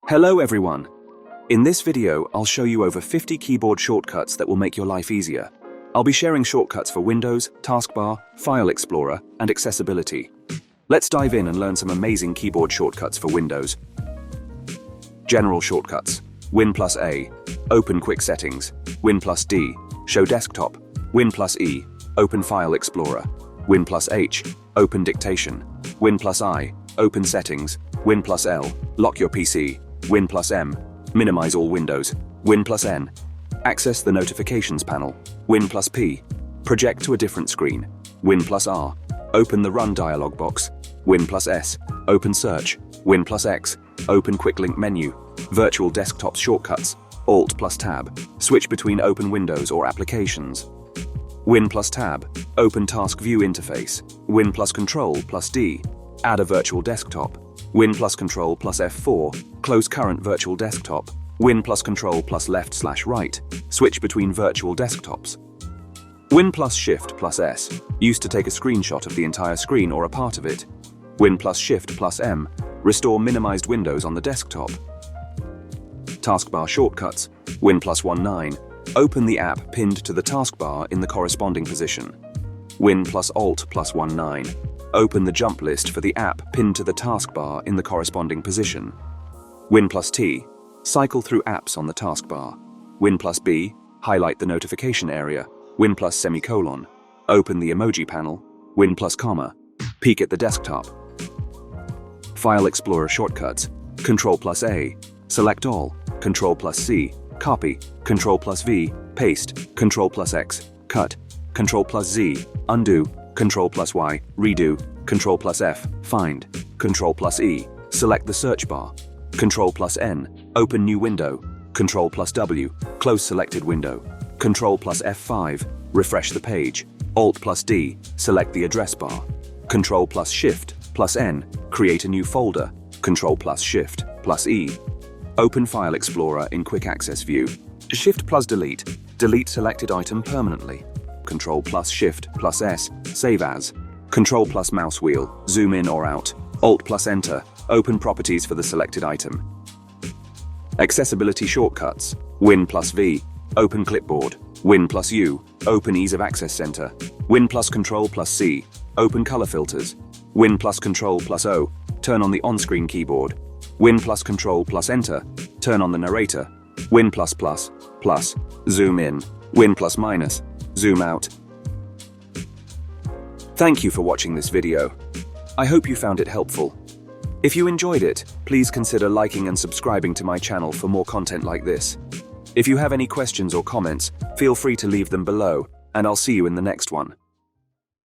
Hello everyone! In this video, I'll show you over 50 keyboard shortcuts that will make your life easier. I'll be sharing shortcuts for Windows, Taskbar, File Explorer, and accessibility. Let's dive in and learn some amazing keyboard shortcuts for Windows. General shortcuts. Win plus A. Open Quick Settings. Win plus D. Show Desktop. Win plus E. Open File Explorer. Win plus H. Open Dictation. Win plus I. Open Settings. Win plus L. Lock your PC. Win plus M. Minimize all windows. Win plus N. Access the notifications panel. Win plus P. Project to a different screen. Win plus R. Open the Run dialog box. Win plus S. Open Search. Win plus X. Open Quick Link menu. Virtual desktop shortcuts. Alt plus Tab. Switch between open windows or applications. Win plus Tab. Open Task View interface. Win plus Control plus D. Add a virtual desktop. Win plus Control plus F4. Close current virtual desktop. Win plus Control plus left/right. Switch between virtual desktops. Win plus Shift plus S. Used to take a screenshot of the entire screen or a part of it. Win plus Shift plus M. Restore minimized windows on the desktop. Taskbar shortcuts. Win plus 19. Open the app pinned to the taskbar in the corresponding position. Win plus Alt plus 19. Open the jump list for the app pinned to the taskbar in the corresponding position. Win plus T. Cycle through apps on the taskbar. Win plus B. Highlight the notification area. Win plus semicolon. Open the emoji panel. Win plus comma. Peek at the desktop. File Explorer shortcuts. Control plus A. Select all. Control plus C. Copy. Control plus V. Paste. Control plus X. Cut. Control plus Z. Undo. Control plus Y. Redo. Control plus F. Find. Control plus E. Select the search bar. Control plus N. Open new window. Control plus W. Close selected window. Control plus F5. Refresh the page. Alt plus D. Select the address bar. Control plus Shift plus N. Create a new folder. Control plus Shift plus E. Open File Explorer in Quick Access View. Shift plus Delete. Delete selected item permanently. Control plus Shift plus S. Save as. Control plus mouse wheel. Zoom in or out. Alt plus Enter. Open properties for the selected item. Accessibility shortcuts. Win plus V. Open Clipboard. Win plus U. Open Ease of Access Center. Win plus Control plus C. Open Color Filters. Win plus Control plus O. Turn on the on-screen keyboard. Win plus Control plus Enter. Turn on the narrator. Win plus plus. Zoom in. Win plus minus. Zoom out. Thank you for watching this video. I hope you found it helpful. If you enjoyed it, please consider liking and subscribing to my channel for more content like this. If you have any questions or comments, feel free to leave them below, and I'll see you in the next one.